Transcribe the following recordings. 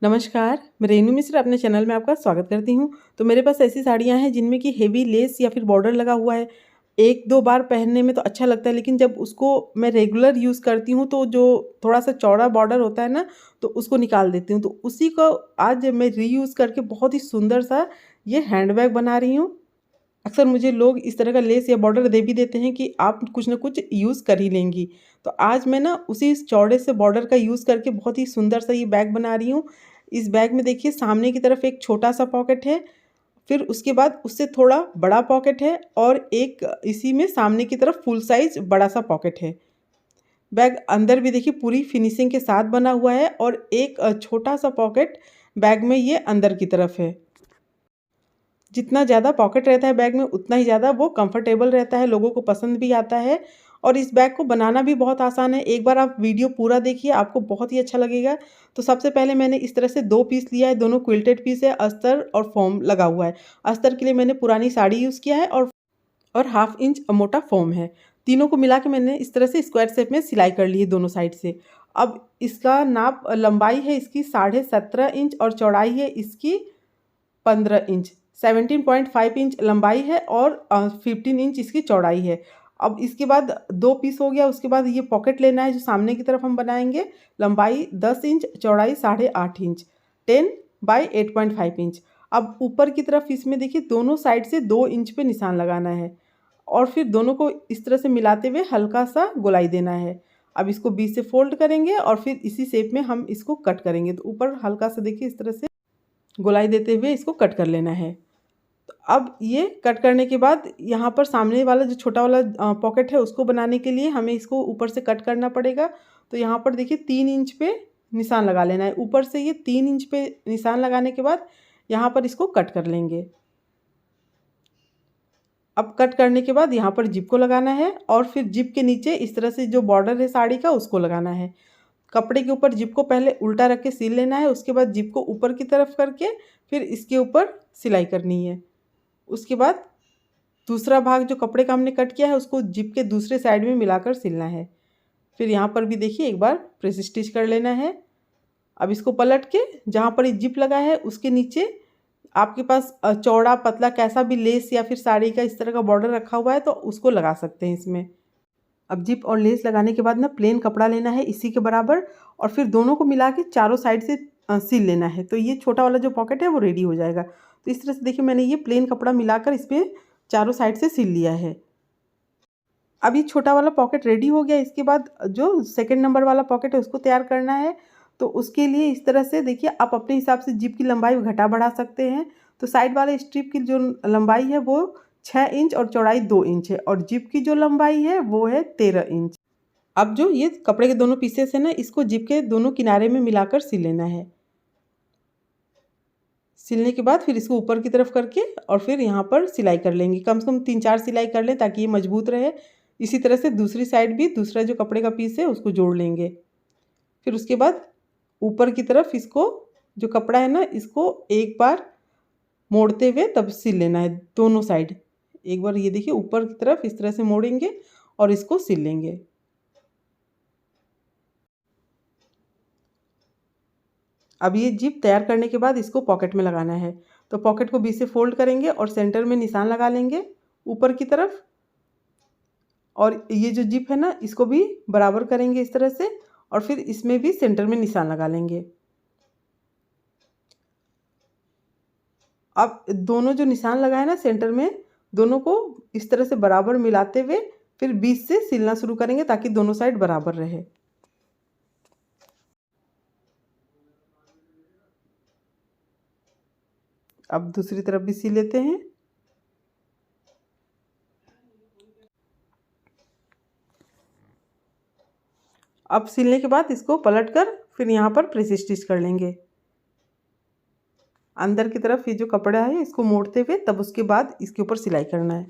नमस्कार, मैं रेनू मिश्रा अपने चैनल में आपका स्वागत करती हूँ। तो मेरे पास ऐसी साड़ियाँ हैं जिनमें कि हेवी लेस या फिर बॉर्डर लगा हुआ है। 1-2 बार पहनने में तो अच्छा लगता है, लेकिन जब उसको मैं रेगुलर यूज़ करती हूँ तो जो थोड़ा-सा चौड़ा बॉर्डर होता है ना, तो उसको निकाल देती हूँ। तो उसी को आज मैं रीयूज़ करके बहुत ही सुंदर-सा ये हैंडबैग बना रही हूँ। अक्सर मुझे लोग इस तरह का लेस या बॉर्डर दे भी देते हैं कि आप कुछ ना कुछ यूज़ कर ही लेंगी। तो आज मैं ना उसी चौड़े से बॉर्डर का यूज़ करके बहुत ही सुंदर सा ये बैग बना रही हूँ। इस बैग में देखिए सामने की तरफ एक छोटा-सा पॉकेट है, फिर उसके बाद उससे थोड़ा बड़ा पॉकेट है और एक इसी में सामने की तरफ फुल साइज़ बड़ा-सा पॉकेट है। बैग अंदर भी देखिए पूरी फिनिशिंग के साथ बना हुआ है और एक छोटा-सा पॉकेट बैग में ये अंदर की तरफ है। जितना ज़्यादा पॉकेट रहता है बैग में उतना ही ज़्यादा वो कंफर्टेबल रहता है, लोगों को पसंद भी आता है और इस बैग को बनाना भी बहुत आसान है। एक बार आप वीडियो पूरा देखिए, आपको बहुत ही अच्छा लगेगा। तो सबसे पहले मैंने इस तरह से 2 पीस लिया है, दोनों क्विल्टेड पीस है, अस्तर और फ़ोम लगा हुआ है। अस्तर के लिए मैंने पुरानी साड़ी यूज़ किया है और हाफ इंच मोटा फ़ोम है। तीनों को मिला के मैंने इस तरह से स्क्वायर शेप में सिलाई कर ली है दोनों साइड से। अब इसका नाप लंबाई है इसकी 17.5 इंच और चौड़ाई है इसकी 15 इंच, 17.5 इंच लंबाई है और 15 इंच इसकी चौड़ाई है। अब इसके बाद 2 पीस हो गया, उसके बाद ये पॉकेट लेना है जो सामने की तरफ हम बनाएँगे। लंबाई 10 इंच, चौड़ाई 8.5 इंच, 10 बाय 8.5 इंच। अब ऊपर की तरफ इसमें देखिए दोनों साइड से 2 इंच पे निशान लगाना है और फिर दोनों को इस तरह से मिलाते हुए हल्का-सा गोलाई देना है। अब इसको बीच से फ़ोल्ड करेंगे और फिर इसी शेप में हम इसको कट करेंगे। तो ऊपर हल्का-सा देखिए इस तरह से गोलाई देते हुए इसको कट कर लेना है। तो अब ये कट करने के बाद यहाँ पर सामने वाला जो छोटा वाला पॉकेट है उसको बनाने के लिए हमें इसको ऊपर से कट करना पड़ेगा। तो यहाँ पर देखिए 3 इंच पे निशान लगा लेना है। ऊपर से ये 3 इंच पे निशान लगाने के बाद यहाँ पर इसको कट कर लेंगे। अब कट करने के बाद यहाँ पर जिप को लगाना है और फिर जिप के नीचे इस तरह से जो बॉर्डर है साड़ी का उसको लगाना है। कपड़े के ऊपर जिप को पहले उल्टा रख के सिल लेना है, उसके बाद जिप को ऊपर की तरफ करके फिर इसके ऊपर सिलाई करनी है। उसके बाद दूसरा भाग जो कपड़े का हमने कट किया है उसको जिप के दूसरे साइड में मिलाकर सिलना है। फिर यहाँ पर भी देखिए एक बार प्रेस स्टिच कर लेना है। अब इसको पलट के जहाँ पर ये जिप लगा है उसके नीचे आपके पास चौड़ा पतला कैसा भी लेस या फिर साड़ी का इस तरह का बॉर्डर रखा हुआ है तो उसको लगा सकते हैं इसमें। अब जिप और लेस लगाने के बाद ना प्लेन कपड़ा लेना है इसी के बराबर और फिर दोनों को मिला के चारों साइड से सिल लेना है। तो ये छोटा वाला जो पॉकेट है वो रेडी हो जाएगा। तो इस तरह से देखिए मैंने ये प्लेन कपड़ा मिलाकर इसमें चारों साइड से सिल लिया है। अब ये छोटा वाला पॉकेट रेडी हो गया, इसके बाद जो सेकंड नंबर वाला पॉकेट है उसको तैयार करना है। तो उसके लिए इस तरह से देखिए आप अपने हिसाब से जिप की लंबाई घटा बढ़ा सकते हैं। तो साइड वाले स्ट्रिप की जो लंबाई है वो 6 इंच और चौड़ाई 2 इंच है और जिप की जो लंबाई है वो है 13 इंच। अब जो ये कपड़े के दोनों पीसेस है ना इसको जिप के दोनों किनारे में मिलाकर सिल लेना है। सिलने के बाद फिर इसको ऊपर की तरफ करके और फिर यहाँ पर सिलाई कर लेंगे। कम से कम 3-4 सिलाई कर लें ताकि ये मजबूत रहे। इसी तरह से दूसरी साइड भी दूसरा जो कपड़े का पीस है उसको जोड़ लेंगे। फिर उसके बाद ऊपर की तरफ इसको जो कपड़ा है ना इसको एक बार मोड़ते हुए तब सिल लेना है दोनों साइड। एक बार ये देखिए ऊपर की तरफ इस तरह से मोड़ेंगे और इसको सिल लेंगे। अब ये जिप तैयार करने के बाद इसको पॉकेट में लगाना है। तो पॉकेट को बीच से फोल्ड करेंगे और सेंटर में निशान लगा लेंगे ऊपर की तरफ और ये जो जिप है ना इसको भी बराबर करेंगे इस तरह से और फिर इसमें भी सेंटर में निशान लगा लेंगे। अब दोनों जो निशान लगाए ना सेंटर में दोनों को इस तरह से बराबर मिलाते हुए फिर बीच से सिलना शुरू करेंगे ताकि दोनों साइड बराबर रहे। अब दूसरी तरफ भी सिल लेते हैं। अब सिलने के बाद इसको पलटकर फिर यहाँ पर प्रेस स्टिच कर लेंगे। अंदर की तरफ ये जो कपड़ा है इसको मोड़ते हुए तब उसके बाद इसके ऊपर सिलाई करना है।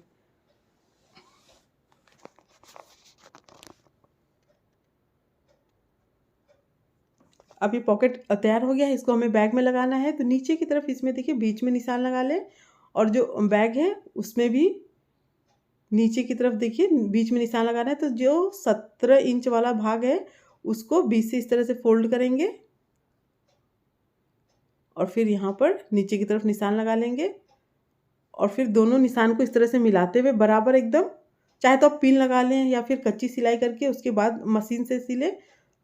अब ये पॉकेट तैयार हो गया है, इसको हमें बैग में लगाना है। तो नीचे की तरफ इसमें देखिए बीच में निशान लगा लें और जो बैग है उसमें भी नीचे की तरफ देखिए बीच में निशान लगाना है। तो जो 17 इंच वाला भाग है उसको बीच से इस तरह से फोल्ड करेंगे और फिर यहाँ पर नीचे की तरफ निशान लगा लेंगे और फिर दोनों निशान को इस तरह से मिलाते हुए बराबर एकदम, चाहे तो आप पिन लगा लें या फिर कच्ची सिलाई करके उसके बाद मशीन से सिले,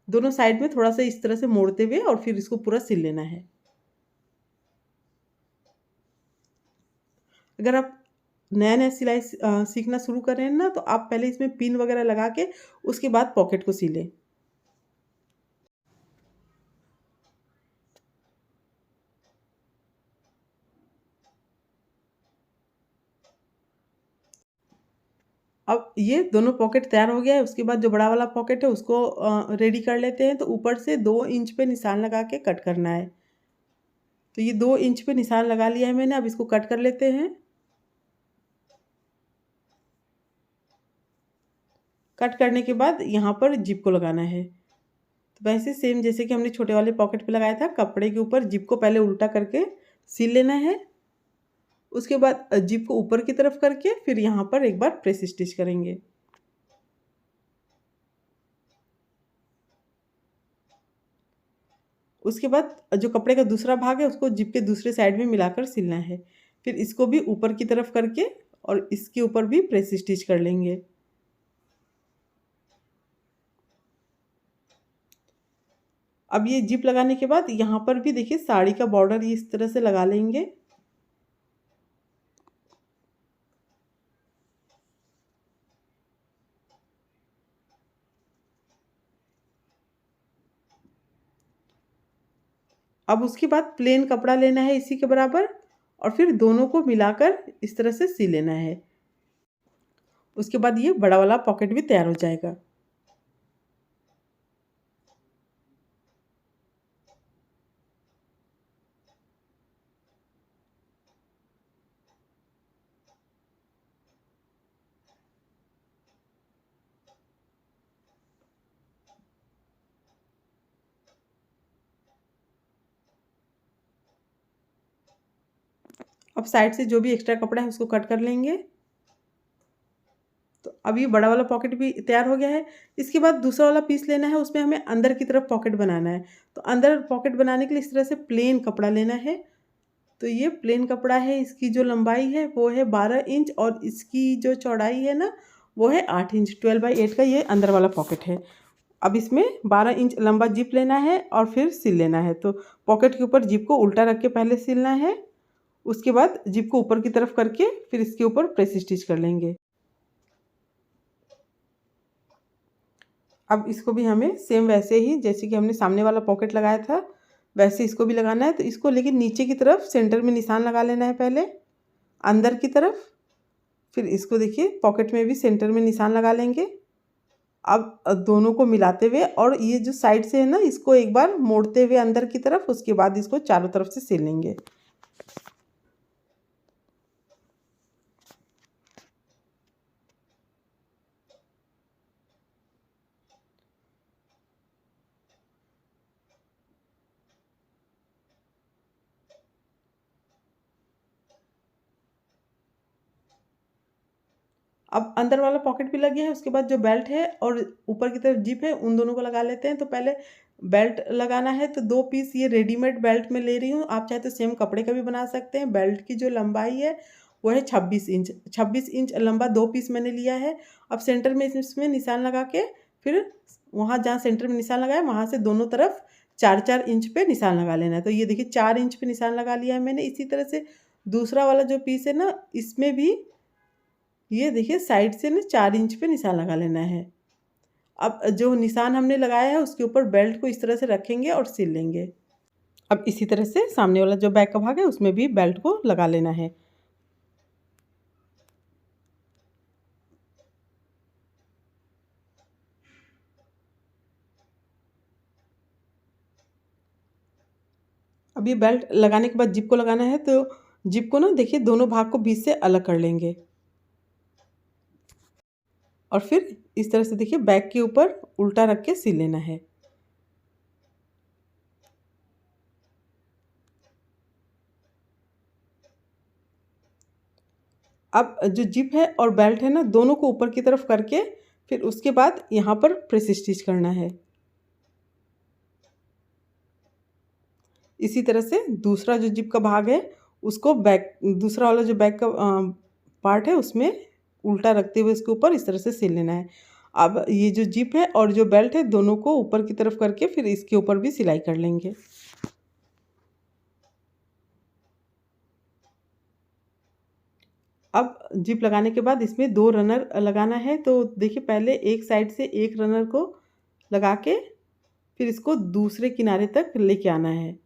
दोनों साइड में थोड़ा सा इस तरह से मोड़ते हुए और फिर इसको पूरा सिल लेना है। अगर आप नया नया सिलाई सीखना शुरू कर रहे हैं ना, तो आप पहले इसमें पिन वगैरह लगा के उसके बाद पॉकेट को सिलें। अब ये दोनों पॉकेट तैयार हो गया है। उसके बाद जो बड़ा वाला पॉकेट है उसको रेडी कर लेते हैं। तो ऊपर से 2 इंच पे निशान लगा के कट करना है। तो ये 2 इंच पे निशान लगा लिया है मैंने। अब इसको कट कर लेते हैं। कट करने के बाद यहाँ पर जिप को लगाना है। तो वैसे सेम जैसे कि हमने छोटे वाले पॉकेट पे लगाया था, कपड़े के ऊपर जिप को पहले उल्टा करके सिल लेना है। उसके बाद जिप को ऊपर की तरफ करके फिर यहाँ पर एक बार प्रेस स्टिच करेंगे। उसके बाद जो कपड़े का दूसरा भाग है उसको जिप के दूसरे साइड में मिलाकर सिलना है। फिर इसको भी ऊपर की तरफ करके और इसके ऊपर भी प्रेस स्टिच कर लेंगे। अब ये जिप लगाने के बाद यहाँ पर भी देखिए साड़ी का बॉर्डर इस तरह से लगा लेंगे। अब उसके बाद प्लेन कपड़ा लेना है इसी के बराबर और फिर दोनों को मिलाकर इस तरह से सिल लेना है। उसके बाद ये बड़ा वाला पॉकेट भी तैयार हो जाएगा। अब साइड से जो भी एक्स्ट्रा कपड़ा है उसको कट कर लेंगे। तो अब ये बड़ा वाला पॉकेट भी तैयार हो गया है। इसके बाद दूसरा वाला पीस लेना है, उसमें हमें अंदर की तरफ पॉकेट बनाना है। तो अंदर पॉकेट बनाने के लिए इस तरह से प्लेन कपड़ा लेना है। तो ये प्लेन कपड़ा है, इसकी जो लंबाई है वो है 12 इंच और इसकी जो चौड़ाई है ना वो है 8 इंच। 12/8 का ये अंदर वाला पॉकेट है। अब इसमें 12 इंच लंबा जिप लेना है और फिर सिल लेना है। तो पॉकेट के ऊपर जिप को उल्टा रख के पहले सिलना है। उसके बाद जिप को ऊपर की तरफ करके फिर इसके ऊपर प्रेस स्टिच कर लेंगे। अब इसको भी हमें सेम वैसे ही जैसे कि हमने सामने वाला पॉकेट लगाया था वैसे इसको भी लगाना है। तो इसको लेकिन नीचे की तरफ सेंटर में निशान लगा लेना है पहले अंदर की तरफ। फिर इसको देखिए पॉकेट में भी सेंटर में निशान लगा लेंगे। अब दोनों को मिलाते हुए और ये जो साइड से है ना इसको एक बार मोड़ते हुए अंदर की तरफ, उसके बाद इसको चारों तरफ से सिल लेंगे। अब अंदर वाला पॉकेट भी लग गया है। उसके बाद जो बेल्ट है और ऊपर की तरफ जिप है उन दोनों को लगा लेते हैं। तो पहले बेल्ट लगाना है। तो 2 पीस ये रेडीमेड बेल्ट में ले रही हूँ। आप चाहे तो सेम कपड़े का भी बना सकते हैं। बेल्ट की जो लंबाई है वो है 26 इंच। 26 इंच लंबा 2 पीस मैंने लिया है। अब सेंटर में इसमें निशान लगा के फिर वहाँ जहाँ सेंटर में निशान लगाया वहाँ से दोनों तरफ 4-4 इंच पे निशान लगा लेना है। तो ये देखिए 4 इंच पे निशान लगा लिया है मैंने। इसी तरह से दूसरा वाला जो पीस है ना इसमें भी ये देखिए साइड से ना 4 इंच पे निशान लगा लेना है। अब जो निशान हमने लगाया है उसके ऊपर बेल्ट को इस तरह से रखेंगे और सिल लेंगे। अब इसी तरह से सामने वाला जो बैक का भाग है उसमें भी बेल्ट को लगा लेना है। अब ये बेल्ट लगाने के बाद जिप को लगाना है। तो जिप को ना देखिए दोनों भाग को बीच से अलग कर लेंगे और फिर इस तरह से देखिए बैक के ऊपर उल्टा रख के सिल लेना है। अब जो जिप है और बेल्ट है ना दोनों को ऊपर की तरफ करके फिर उसके बाद यहाँ पर प्रेस स्टिच करना है। इसी तरह से दूसरा जो जिप का भाग है उसको बैक, दूसरा वाला जो बैक का पार्ट है उसमें उल्टा रखते हुए इसके ऊपर इस तरह से सिल लेना है। अब ये जो जिप है और जो बेल्ट है दोनों को ऊपर की तरफ करके फिर इसके ऊपर भी सिलाई कर लेंगे। अब जिप लगाने के बाद इसमें 2 रनर लगाना है। तो देखिए पहले एक साइड से एक रनर को लगा के फिर इसको दूसरे किनारे तक लेके आना है।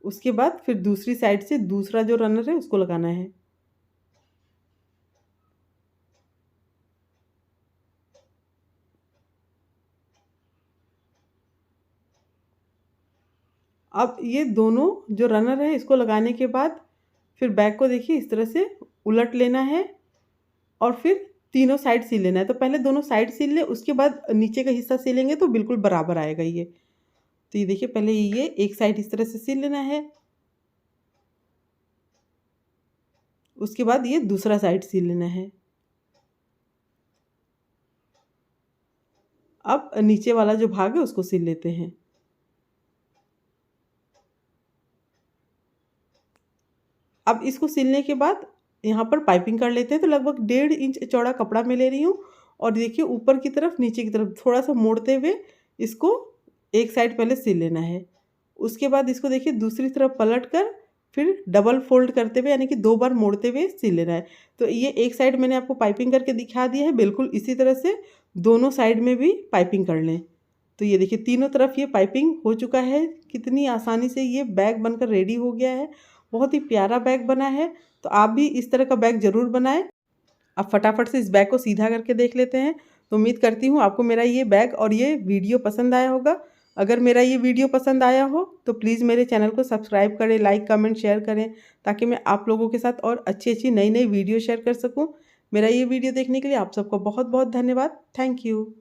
उसके बाद फिर दूसरी साइड से दूसरा जो रनर है उसको लगाना है। अब ये दोनों जो रनर है इसको लगाने के बाद फिर बैक को देखिए इस तरह से उलट लेना है और फिर तीनों साइड सिल लेना है। तो पहले दोनों साइड सिल ले, उसके बाद नीचे का हिस्सा सिलेंगे तो बिल्कुल बराबर आएगा ये। तो ये देखिए पहले ये एक साइड इस तरह से सिल लेना है, उसके बाद ये दूसरा साइड सिल लेना है। अब नीचे वाला जो भाग है उसको सिल लेते हैं। अब इसको सिलने के बाद यहाँ पर पाइपिंग कर लेते हैं। तो लगभग 1.5 इंच चौड़ा कपड़ा मैं ले रही हूँ और देखिए ऊपर की तरफ नीचे की तरफ थोड़ा सा मोड़ते हुए इसको एक साइड पहले सिल लेना है। उसके बाद इसको देखिए दूसरी तरफ पलट कर फिर डबल फोल्ड करते हुए यानी कि 2 बार मोड़ते हुए सिल लेना है। तो ये एक साइड मैंने आपको पाइपिंग करके दिखा दिया है, बिल्कुल इसी तरह से दोनों साइड में भी पाइपिंग कर लें। तो ये देखिए तीनों तरफ ये पाइपिंग हो चुका है। कितनी आसानी से ये बैग बनकर रेडी हो गया है। बहुत ही प्यारा बैग बना है। तो आप भी इस तरह का बैग ज़रूर बनाएं। अब फटाफट से इस बैग को सीधा करके देख लेते हैं। तो उम्मीद करती हूँ आपको मेरा ये बैग और ये वीडियो पसंद आया होगा। अगर मेरा ये वीडियो पसंद आया हो तो प्लीज़ मेरे चैनल को सब्सक्राइब करें, लाइक कमेंट शेयर करें, ताकि मैं आप लोगों के साथ और अच्छी अच्छी नई नई वीडियो शेयर कर सकूँ। मेरा ये वीडियो देखने के लिए आप सबको बहुत बहुत धन्यवाद। Thank you.